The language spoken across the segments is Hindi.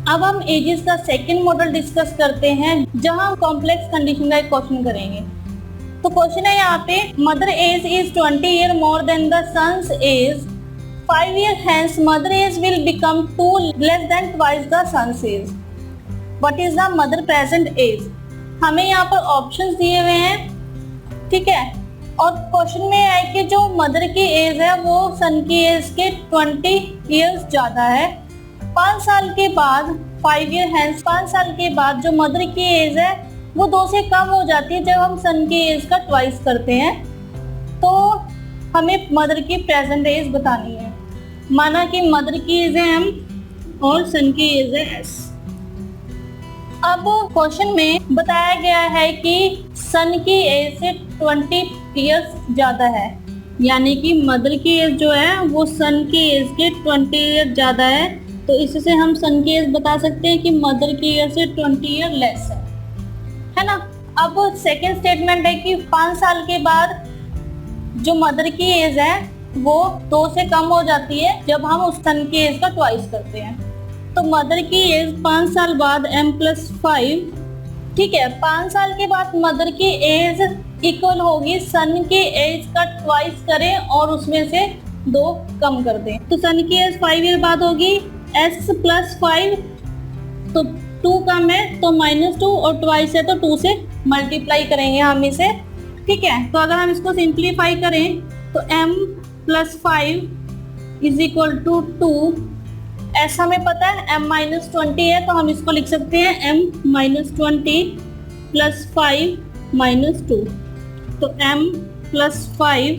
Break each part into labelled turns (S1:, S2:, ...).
S1: अब हम एजेस का सेकंड मॉडल डिस्कस करते हैं, जहां हम कॉम्प्लेक्स कंडीशन का एक क्वेश्चन करेंगे। तो क्वेश्चन है यहाँ पे, mother age is 20 year more than the son's age, 5 year hence mother age will become 2 less than twice the son's age, what is the mother present age. हमें यहाँ पर ऑप्शंस दिए हुए हैं, ठीक है, और क्वेश्चन में है कि जो मदर की एज है वो सन की एज के 20 ईयर्स ज्यादा है। 5 साल के बाद 5 ईयर हेंस 5 साल के बाद जो मदर की एज है वो 2 से कम हो जाती है जब हम सन की एज का ट्वाइस करते हैं। तो हमें मदर की प्रेजेंट एज बतानी है। माना कि मदर की एज है M और सन की एज है S। अब क्वेश्चन में बताया गया है कि सन की एज से 20 ईयर्स ज्यादा है, यानी कि मदर की एज जो है वो सन की एज के 20 ईयर ज्यादा है। तो इससे हम सन की एज बता सकते हैं कि मदर की एज से 20 ईयर लेस है ना। अब सेकेंड स्टेटमेंट है कि 5 साल के बाद जो मदर की एज है वो 2 से कम हो जाती है जब हम उस सन की एज का ट्वाइस करते हैं। तो मदर की एज 5 साल बाद M+5, ठीक है, 5 साल के बाद मदर की एज इक्वल होगी सन की एज का ट्वाइस करें और उसमें से 2 कम कर दें। तो सन की एज 5 ईयर बाद होगी S+5, तो 2 कम है तो -2 और ट्वाइस है तो 2 से मल्टीप्लाई करेंगे हम इसे, ठीक है। तो अगर हम इसको सिंप्लीफाई करें तो M+5 = 2, S हमें पता है M-20 है तो हम इसको लिख सकते हैं M-20 + 5 - 2। तो M+5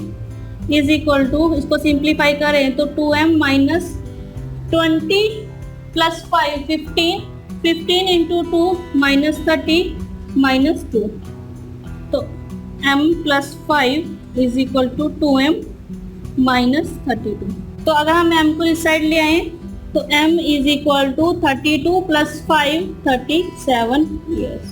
S1: = इसको सिंप्लीफाई करें तो 2M - 20 + 5 15, 15 × 2 -30 -2। तो M+5 = 2M - 32। तो अगर हम M को इस साइड ले आए तो M = 32 + 5 37 ईयर्स,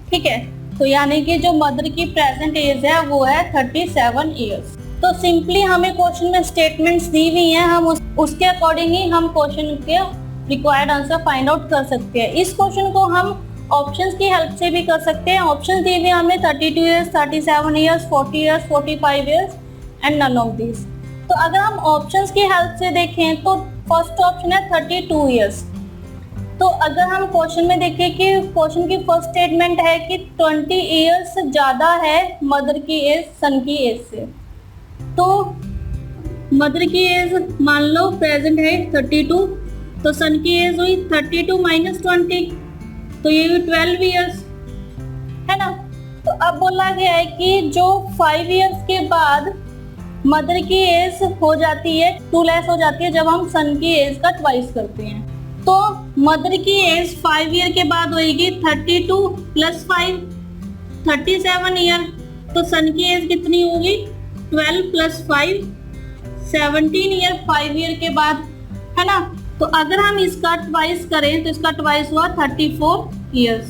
S1: ठीक है। तो यानी कि जो मदर की प्रेजेंट एज है वो है 37 ईयर्स। तो सिंपली हमें क्वेश्चन में स्टेटमेंट्स दी हुई हैं, हम उसके अकॉर्डिंग ही हम क्वेश्चन के रिक्वायर्ड आंसर फाइंड आउट कर सकते हैं। इस क्वेश्चन को हम ऑप्शंस की हेल्प से भी कर सकते हैं। ऑप्शंस दिए हुए हमें 32 years, 37 years, 40 years, 45 years and none of this. तो अगर हम ऑप्शंस की हेल्प से देखें तो फर्स्ट ऑप्शन है 32 ईयर्स। तो अगर हम क्वेश्चन में देखें कि क्वेश्चन की फर्स्ट स्टेटमेंट है कि 20 ईयर्स ज्यादा है मदर की एज सन की एज से, तो मदर की एज मान लो प्रेजेंट है 32, तो सन की एज हुई 32 - 20, तो ये हुई 12 ईयर्स, है ना। तो अब बोला गया है कि जो 5 ईयर्स के बाद मदर की एज हो जाती है 2 लेस हो जाती है जब हम सन की एज का ट्वाइस करते हैं। तो मदर की एज 5 ईयर के बाद होगी 32 + 5 37 ईयर, तो सन की एज कितनी होगी 12 + 5 17 ईयर 5 ईयर के बाद, है ना। तो अगर हम इसका ट्वाइस करें तो इसका ट्वाइस हुआ 34 ईयर्स।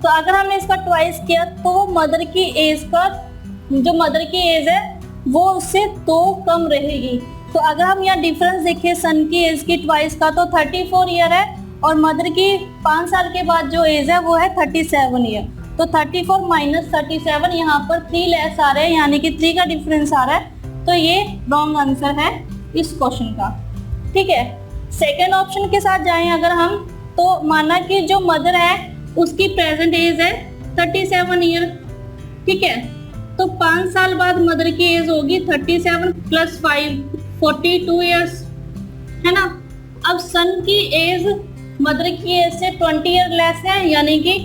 S1: तो अगर हमने इसका ट्वाइस किया तो मदर की एज का जो मदर की एज है वो उससे 2 कम रहेगी। तो अगर हम यहाँ डिफरेंस देखें सन की एज की ट्वाइस का तो 34 ईयर है और मदर की 5 साल के बाद जो एज है वो है 37 ईयर। तो 34 - 37 यहाँ पर 3 लेस आ रहे हैं, यानी कि 3 का डिफरेंस आ रहा है। तो ये रॉन्ग आंसर है इस क्वेश्चन का, ठीक है। सेकेंड ऑप्शन के साथ जाएं अगर हम, तो माना कि जो मदर है उसकी प्रेजेंट एज है 37 ईयर, ठीक है। तो 5 साल बाद मदर की एज होगी 37 + 5 42 ईयर्स, है ना। अब सन की एज मदर की एज से 20 ईयर लेस है, यानी कि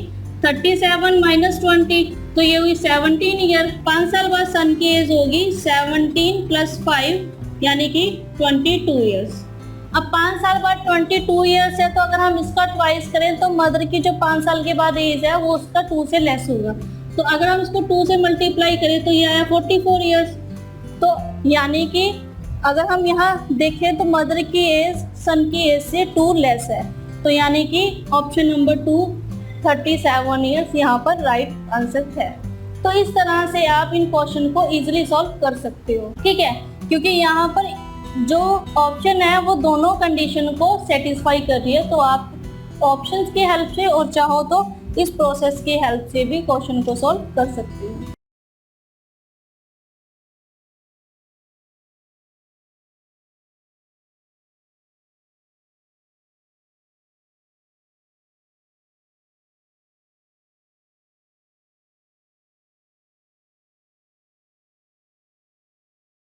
S1: 37 - 20, तो ये हुई 17 ईयर। 5 साल बाद सन की एज होगी 17 + 5 यानी कि 22 ईयर्स। अब 5 साल बाद 22 ईयर्स है, तो अगर हम इसका ट्वाइस करें तो मदर की जो 5 साल के बाद एज है वो उसका 2 से लेस होगा। तो अगर हम इसको 2 से मल्टीप्लाई करें तो ये आया 44 ईयर्स। तो यानी कि अगर हम यहाँ देखें तो मदर की एज सन की एज से 2 लेस है, तो यानी कि ऑप्शन नंबर 2 37 ईयर्स यहाँ पर राइट आंसर है। तो इस तरह से आप इन क्वेश्चन को इजीली सॉल्व कर सकते हो, ठीक है, क्योंकि यहाँ पर जो ऑप्शन है वो दोनों कंडीशन को सेटिस्फाई कर रही है, तो आप ऑप्शंस की हेल्प से और चाहो तो इस प्रोसेस की हेल्प से भी क्वेश्चन को सॉल्व कर सकते हो।